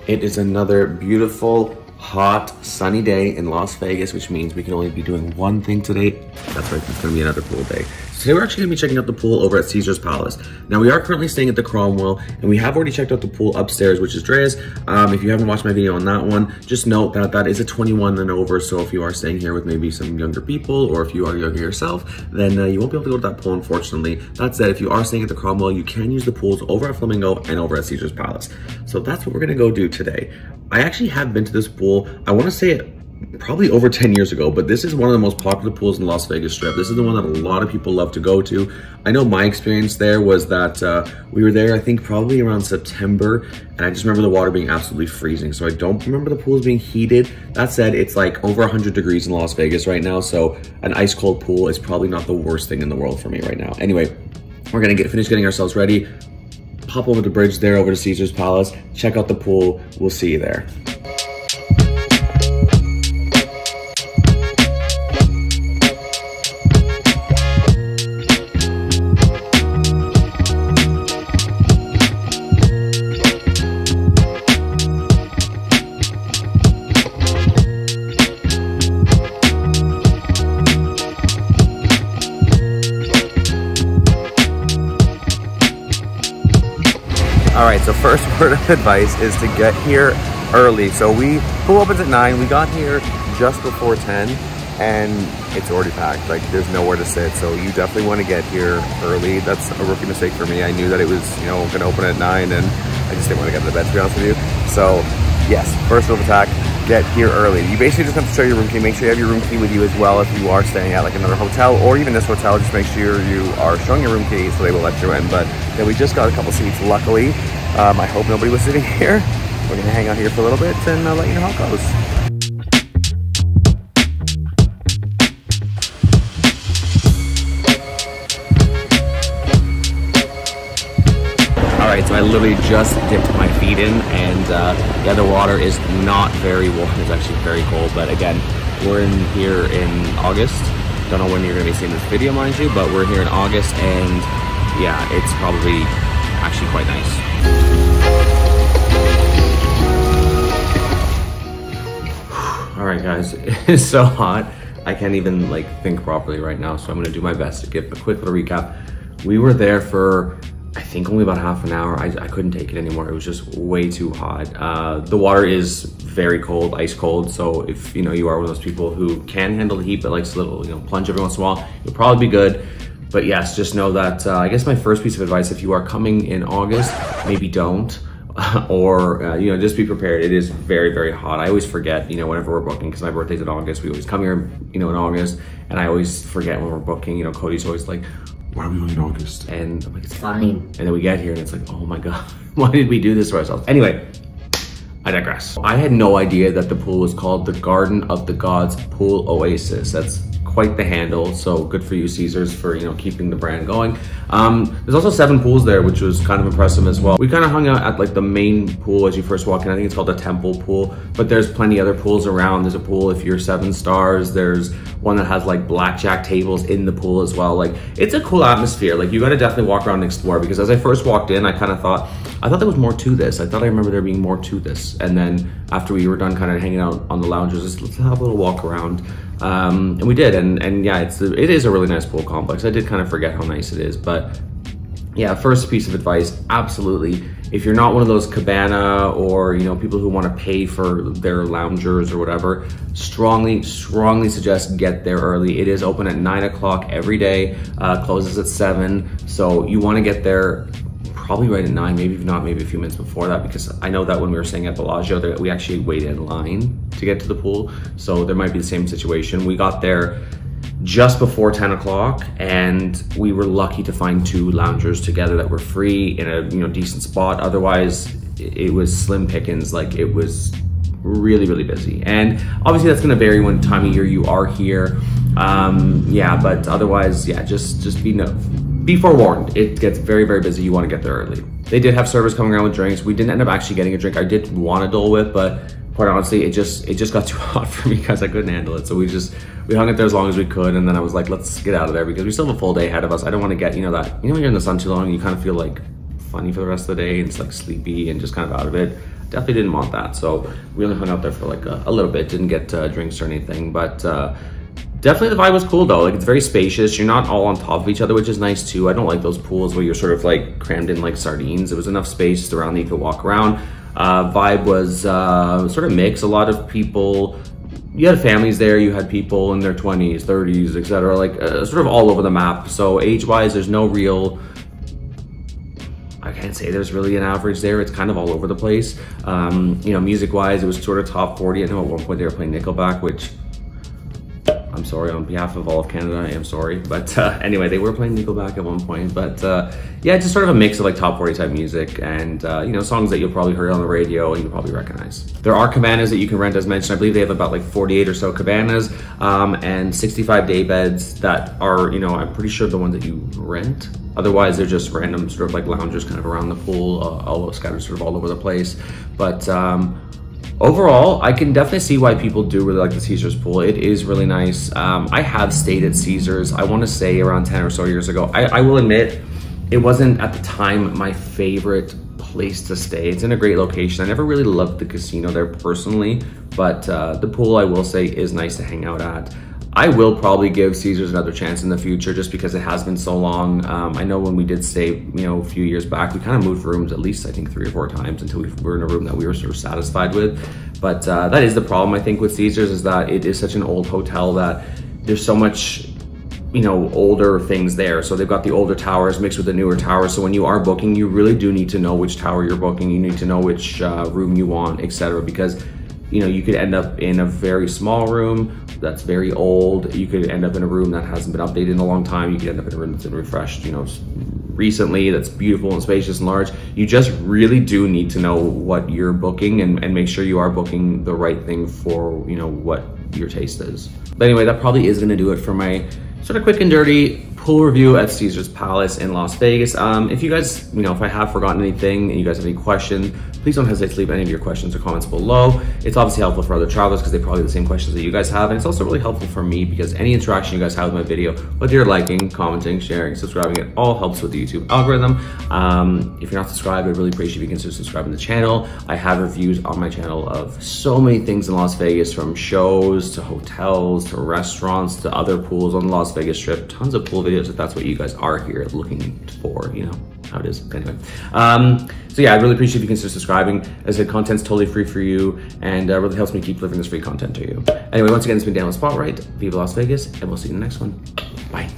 It is another beautiful, hot, sunny day in Las Vegas, which means we can only be doing one thing today. That's right, it's gonna be another pool day. So today we're actually gonna be checking out the pool over at Caesar's Palace. Now we are currently staying at the Cromwell, and we have already checked out the pool upstairs, which is Drai's. If you haven't watched my video on that one, just note that that is a 21 and over. So if you are staying here with maybe some younger people, or if you are younger yourself, then you won't be able to go to that pool, unfortunately. That said, if you are staying at the Cromwell, you can use the pools over at Flamingo and over at Caesar's Palace. So that's what we're gonna go do today. I actually have been to this pool, I wanna say it probably over 10 years ago, but this is one of the most popular pools in the Las Vegas Strip. This is the one that a lot of people love to go to. I know my experience there was that we were there, I think probably around September, and I just remember the water being absolutely freezing. So I don't remember the pools being heated. That said, it's like over 100 degrees in Las Vegas right now, so an ice cold pool is probably not the worst thing in the world for me right now. Anyway, we're gonna finish getting ourselves ready, pop over the bridge there over to Caesar's Palace, check out the pool. We'll see you there. All right, so first word of advice is to get here early. So pool opens at 9, we got here just before 10, and it's already packed. Like, there's nowhere to sit, so you definitely want to get here early. That's a rookie mistake for me. I knew that it was, gonna open at 9, and I just didn't want to get to the bed, to be honest with you. So yes, first rule of attack, get here early. You basically just have to show your room key. Make sure you have your room key with you as well if you are staying at like another hotel or even this hotel. Just make sure you are showing your room key so they will let you in. But yeah, we just got a couple seats, luckily. I hope nobody was sitting here. We're gonna hang out here for a little bit and let you know how it goes. All right, so I literally just dipped my feet in, and yeah, the water is not very warm. It's actually very cold, but again, we're in here in August. Don't know when you're gonna be seeing this video, mind you, but we're here in August, and yeah, it's probably actually quite nice. All right, guys, it is so hot. I can't even like think properly right now, so I'm gonna do my best to give a quick little recap. We were there for, I think, only about half an hour. I couldn't take it anymore. It was just way too hot. The water is very cold, ice cold. So if you are one of those people who can handle the heat but likes a little plunge every once in a while, you'll probably be good. But yes, just know that I guess my first piece of advice, if you are coming in August, maybe don't. Or just be prepared. It is very, very hot. I always forget, whenever we're booking, because my birthday's in August. We always come here, in August, and I always forget when we're booking. Cody's always like, why are we going in August? And I'm like, it's fine. And then we get here and it's like, oh my God, why did we do this to ourselves? Anyway, I digress. I had no idea that the pool was called the Garden of the Gods Pool Oasis. That's quite the handle, so good for you, Caesars, for keeping the brand going. There's also 7 pools there, which was kind of impressive as well. We kind of hung out at like the main pool as you first walk in. I think it's called the Temple Pool, but there's plenty other pools around. There's a pool if you're 7 stars. There's one that has like blackjack tables in the pool as well. Like, it's a cool atmosphere. Like, you got to definitely walk around and explore, because as I first walked in, I thought there was more to this. I thought I remember there being more to this. And then after we were done kind of hanging out on the lounges, let's have a little walk around. And we did, and yeah, it is a really nice pool complex. I did kind of forget how nice it is, but yeah, first piece of advice, absolutely. If you're not one of those cabana or people who want to pay for their loungers or whatever, strongly suggest get there early. It is open at 9 o'clock every day, closes at 7, so you want to get there probably right at 9, maybe if not, maybe a few minutes before that, because I know that when we were staying at Bellagio, we actually waited in line to get to the pool, so there might be the same situation. We got there just before 10 o'clock, and we were lucky to find 2 loungers together that were free in a decent spot. Otherwise, it was slim pickings. Like, it was really, really busy, and obviously that's going to vary what time of year you are here. Yeah, but otherwise, yeah, just be forewarned. It gets very, very busy. You want to get there early. They did have servers coming around with drinks. We didn't end up actually getting a drink. I did want a Dole Whip, but quite honestly, it just got too hot for me because I couldn't handle it. So we hung it there as long as we could, and then I was like, let's get out of there because we still have a full day ahead of us. I don't want to get, when you're in the sun too long, you kind of feel like funny for the rest of the day, and it's like sleepy and just kind of out of it. definitely didn't want that. So we only hung out there for like a little bit, didn't get drinks or anything, but definitely the vibe was cool though. Like, it's very spacious. You're not all on top of each other, which is nice too. I don't like those pools where you're sort of like crammed in like sardines. There was enough space around that you could walk around. Vibe was sort of mixed. A lot of people, you had families there, you had people in their 20s, 30s, etc. Like sort of all over the map. So age-wise, there's no real, I can't say there's really an average there. It's kind of all over the place. You know, music-wise, it was sort of top 40. I know at one point they were playing Nickelback, which I'm sorry, on behalf of all of Canada, I am sorry. But anyway, they were playing Nickelback at one point. But yeah, just sort of a mix of like top 40 type music and, you know, songs that you'll probably heard on the radio and you'll probably recognize. There are cabanas that you can rent, as mentioned. I believe they have about like 48 or so cabanas and 65 day beds that are, you know, I'm pretty sure the ones that you rent. Otherwise, they're just random sort of like loungers kind of around the pool, all scattered sort of all over the place. But overall, I can definitely see why people do really like the Caesars pool. It is really nice. I have stayed at Caesars, I want to say around 10 or so years ago. I will admit, it wasn't at the time my favorite place to stay. It's in a great location. I never really loved the casino there personally, but the pool, I will say, is nice to hang out at. I will probably give Caesars another chance in the future just because it has been so long. I know when we did stay, you know, a few years back, we kind of moved rooms at least, I think, 3 or 4 times until we were in a room that we were sort of satisfied with. But that is the problem, I think, with Caesars, is that it is such an old hotel that there's so much, you know, older things there. So they've got the older towers mixed with the newer towers. So when you are booking, you really do need to know which tower you're booking. You need to know which room you want, etc. Because, you know, you could end up in a very small room that's very old. You could end up in a room that hasn't been updated in a long time. You could end up in a room that's been refreshed, you know, recently, that's beautiful and spacious and large. You just really do need to know what you're booking and make sure you are booking the right thing for, you know, what your taste is. But anyway, that probably is gonna do it for my sort of quick and dirty pool review at Caesars Palace in Las Vegas. If you guys, you know, if I have forgotten anything and you guys have any questions, please don't hesitate to leave any of your questions or comments below. It's obviously helpful for other travelers because they probably have the same questions that you guys have. And it's also really helpful for me because any interaction you guys have with my video, whether you're liking, commenting, sharing, subscribing, it all helps with the YouTube algorithm. If you're not subscribed, I'd really appreciate if you consider subscribing to the channel. I have reviews on my channel of so many things in Las Vegas, from shows to hotels to restaurants to other pools on the Las Vegas Strip. Tons of pool videos if that's what you guys are here looking for, you know how it is. Anyway, so yeah, I'd really appreciate if you consider subscribing. As I said, content's totally free for you and really helps me keep delivering this free content to you. Anyway, once again, it's been Dan with Spotlight. Viva Las Vegas, and we'll see you in the next one. Bye.